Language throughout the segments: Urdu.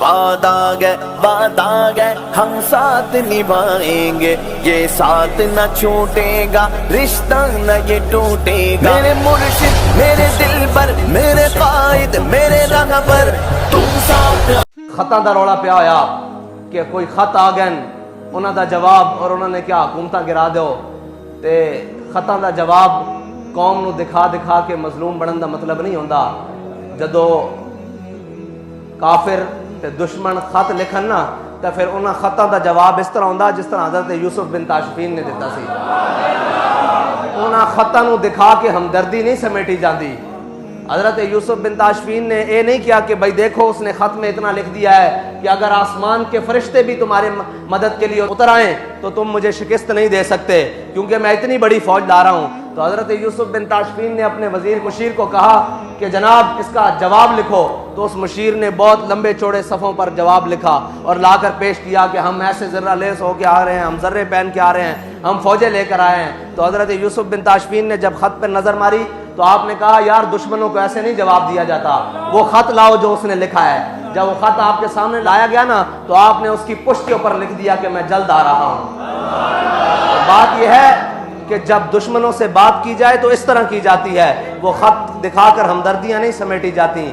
بعد آ گئے ہم ساتھ نبھائیں گے، یہ ساتھ نہ چھوٹے گا، رشتہ نہ یہ ٹوٹے گا۔ میرے مرشد، میرے دل پر، میرے قائد، میرے رہبر، تم ساتھ۔ خطاں دا رولا پیا ہویا کہ کوئی خط آ گئے انہاں دا جواب، اور انہوں نے کیا حکومتاں گرا دیو، تے خطاں دا جواب قوم نو دکھا دکھا کے مظلوم بنن دا مطلب نہیں ہوندا۔ جدو کافر تے دشمن خط لکھن نا تے پھر انہاں خطاں دا جواب اس طرح ہوندا جس طرح حضرت یوسف بن تاشفین نے دیتا سی۔ انہاں خطاں نو دکھا کے ہمدردی نہیں سمیٹی جاندی۔ حضرت یوسف بن تاشفین نے یہ نہیں کیا کہ بھائی دیکھو اس نے خط میں اتنا لکھ دیا ہے کہ اگر آسمان کے فرشتے بھی تمہارے مدد کے لیے اتر آئیں تو تم مجھے شکست نہیں دے سکتے کیونکہ میں اتنی بڑی فوج لا رہا ہوں۔ تو حضرت یوسف بن تاشفین نے اپنے وزیر مشیر کو کہا کہ جناب اس کا جواب لکھو، تو اس مشیر نے بہت لمبے چوڑے صفوں پر جواب لکھا اور لا کر پیش کیا کہ ہم ایسے ذرہ لیس ہو کے آ رہے ہیں، ہم ذرے پہن کے آ رہے ہیں، ہم فوجیں لے کر آئے ہیں۔ تو حضرت یوسف بن تاشفین نے جب خط پر نظر ماری تو آپ نے کہا یار دشمنوں کو ایسے نہیں جواب دیا جاتا، وہ خط لاؤ جو اس نے لکھا ہے۔ جب وہ خط آپ کے سامنے لایا گیا نا تو آپ نے اس کی پشت کے اوپر لکھ دیا کہ میں جلد آ رہا ہوں۔ بات یہ ہے کہ جب دشمنوں سے بات کی جائے تو اس طرح کی جاتی ہے، وہ خط دکھا کر ہمدردیاں نہیں سمیٹی جاتی۔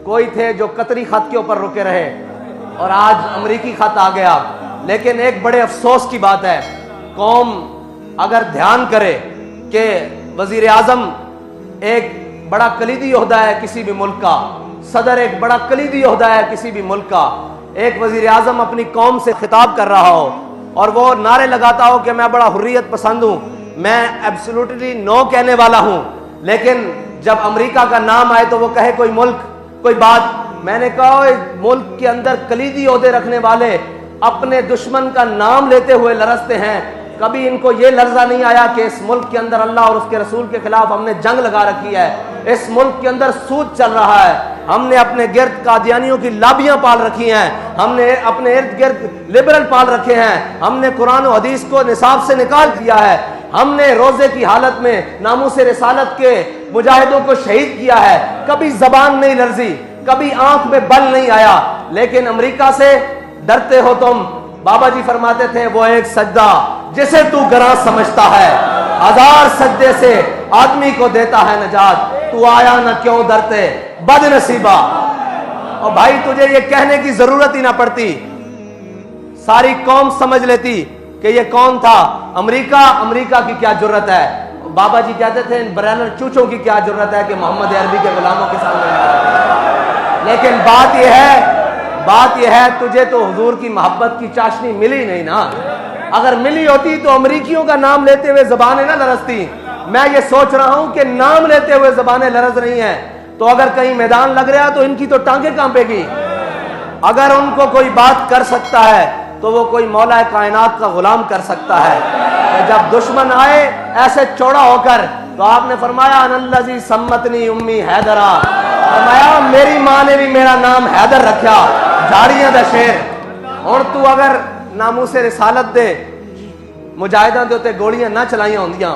کوئی تھے جو قطری خط کے اوپر رکے رہے اور آج امریکی خط آ گیا، لیکن ایک بڑے افسوس کی بات ہے، قوم اگر دھیان کرے کہ وزیر اعظم ایک بڑا کلیدی عہدہ ہے کسی بھی ملک کا، صدر ایک بڑا کلیدی عہدہ ہے کسی بھی ملک کا، ایک وزیر اعظم اپنی قوم سے خطاب کر رہا ہو اور وہ نعرے لگاتا ہو کہ میں بڑا حریت پسند ہوں، میں ایبسولوٹلی نو کہنے والا ہوں، لیکن جب امریکہ کا نام آئے تو وہ کہے کوئی ملک کوئی بات۔ میں نے کہا ملک کے اندر کلیدی عہدے رکھنے والے اپنے دشمن کا نام لیتے ہوئے لرزتے ہیں، کبھی ان کو یہ لرزہ نہیں آیا کہ اس ملک کے اندر اللہ اور اس کے رسول کے خلاف ہم نے جنگ لگا رکھی ہے، اس ملک کے اندر سود چل رہا ہے، ہم نے اپنے گرد قادیانیوں کی لابیاں پال رکھی ہیں، ہم نے اپنے ارد گرد لبرل پال رکھے ہیں، ہم نے قرآن و حدیث کو نصاب سے نکال دیا ہے، ہم نے روزے کی حالت میں ناموس رسالت کے مجاہدوں کو شہید کیا ہے، کبھی زبان نہیں لرزی، کبھی آنکھ میں بل نہیں آیا، لیکن امریکہ سے ڈرتے ہو تم۔ بابا جی فرماتے تھے وہ ایک سجدہ جسے تو گراں سمجھتا ہے، ہزار سجدے سے آدمی کو دیتا ہے نجات، تو آیا نہ کیوں ڈرتے بد نصیبہ۔ اور بھائی تجھے یہ کہنے کی ضرورت ہی نہ پڑتی، ساری قوم سمجھ لیتی کہ یہ کون تھا۔ امریکہ کی کیا جرت ہے، بابا جی کہتے تھے ان برائنر چوچوں کی کیا جرت ہے کہ محمد عربی کے غلاموں کے سامنے۔ لیکن بات یہ ہے تجھے تو حضور کی محبت کی چاشنی ملی نہیں نا، اگر ملی ہوتی تو امریکیوں کا نام لیتے ہوئے زبانیں نہ لرزتی۔ میں یہ سوچ رہا ہوں کہ نام لیتے ہوئے زبانیں لرز رہی ہیں تو اگر کہیں میدان لگ رہا تو ان کی تو ٹانگیں کانپے گی۔ اگر ان کو کوئی بات کر سکتا ہے تو وہ کوئی مولا کائنات کا غلام کر سکتا ہے۔ جب دشمن آئے ایسے چوڑا ہو کر تو آپ نے فرمایا ان الذی سمتنی امی حیدرا، فرمایا میری ماں نے بھی میرا نام حیدر رکھا، جھاڑیاں دا شیر۔ اور تو اگر ناموس رسالت دے مجاہداں دے تے گولیاں نہ چلائیاں ہوندیاں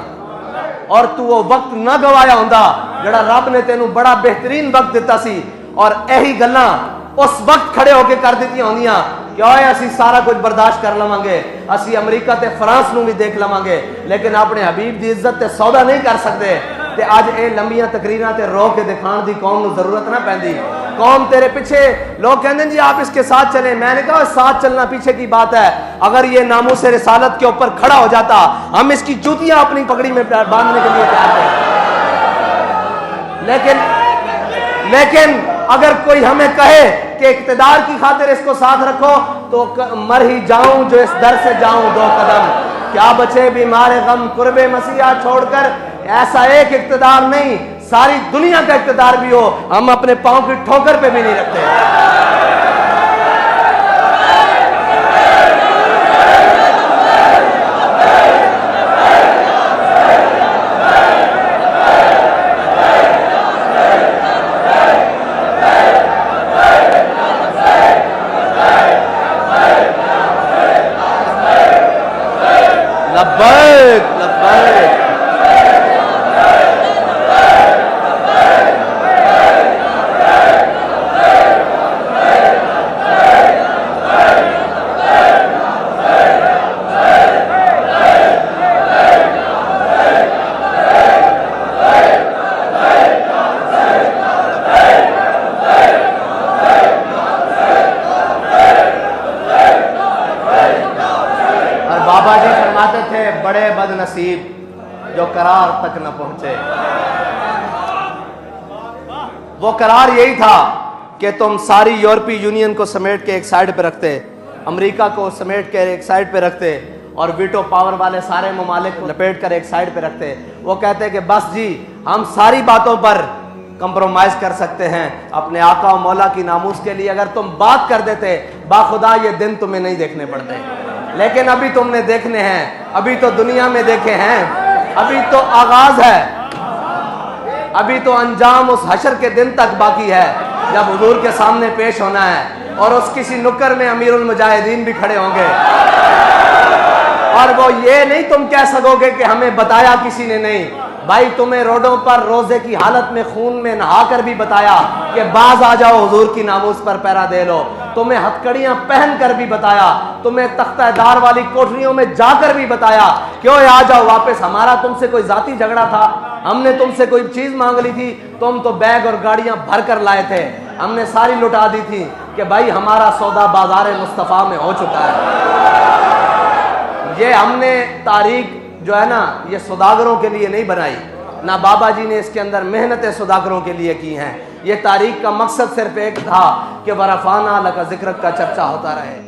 اور تو وہ وقت نہ گوایا ہوندا جڑا رب نے تینوں بڑا بہترین وقت دیتا سی، اور یہی گلاں اس وقت کھڑے ہو کے کر دیتی ہوندیاں کہ اوئے اسی سارا کچھ برداشت کر لواں گے، اسی امریکہ تے فرانس نو بھی دیکھ لواں گے، لیکن اپنے حبیب دی عزت تے سودا نہیں کر سکتے۔ تے اج اے لمبیاں تقریراں تے رو کے دکھان دی قوم نو ضرورت نہ پیندی۔ قوم تیرے پیچھے لوگ کہندے جی آپ اس کے ساتھ چلیں، میں نے کہا ساتھ چلنا پیچھے کی بات ہے، اگر یہ ناموس رسالت کے اوپر کھڑا ہو جاتا ہم اس کی جوتیاں اپنی پگڑی میں باندھنے کے لیے تیار ہیں، لیکن اگر کوئی ہمیں کہے کہ اقتدار کی خاطر اس کو ساتھ رکھو تو مر ہی جاؤں جو اس در سے جاؤں دو قدم، کیا بچے بیمار غم قرب مسیح چھوڑ کر۔ ایسا ایک اقتدار نہیں، ساری دنیا کا اقتدار بھی ہو ہم اپنے پاؤں کی ٹھوکر پہ بھی نہیں رکھتے۔ لبیک لبیک نصیب جو قرار تک نہ پہنچے۔ وہ قرار یہی تھا کہ تم ساری یورپی یونین کو سمیٹ کے ایک سائیڈ پہ رکھتے، امریکہ کو سمیٹ کے ایک سائیڈ پہ رکھتے، اور ویٹو پاور والے سارے ممالک کو لپیٹ کر ایک سائیڈ پہ رکھتے۔ وہ کہتے کہ بس جی ہم ساری باتوں پر کمپرومائز کر سکتے ہیں اپنے آقا و مولا کی ناموس کے لیے، اگر تم بات کر دیتے باخدا یہ دن تمہیں نہیں دیکھنے پڑتے، لیکن ابھی تم نے دیکھنے ہیں، ابھی تو دنیا میں دیکھے ہیں، ابھی تو آغاز ہے، ابھی تو انجام اس حشر کے دن تک باقی ہے جب حضور کے سامنے پیش ہونا ہے، اور اس کسی نکر میں امیر المجاہدین بھی کھڑے ہوں گے، اور وہ یہ نہیں تم کہہ سکو گے کہ ہمیں بتایا کسی نے نہیں۔ بھائی تمہیں روڈوں پر روزے کی حالت میں خون میں نہا کر بھی بتایا کہ باز آ جاؤ حضور کی ناموس پر پیرا دے لو، تمہیں ہتھکڑیاں پہن کر بھی بتایا، تمہیں تختہ دار والی کوٹریوں میں جا کر بھی بتایا کیوں آ جاؤ واپس، ہمارا تم سے کوئی ذاتی جھگڑا تھا، ہم نے تم سے کوئی چیز مانگ لی تھی، تم تو بیگ اور گاڑیاں بھر کر لائے تھے، ہم نے ساری لٹا دی تھی کہ بھائی ہمارا سودا بازار مصطفیٰ میں ہو چکا ہے۔ یہ ہم نے تاریخ جو ہے نا یہ سوداگروں کے لیے نہیں بنائی، نہ بابا جی نے اس کے اندر محنتیں سوداگروں کے لیے کی ہیں، یہ تاریخ کا مقصد صرف ایک تھا کہ ورفعنا لک ذکرک کا چرچا ہوتا رہے۔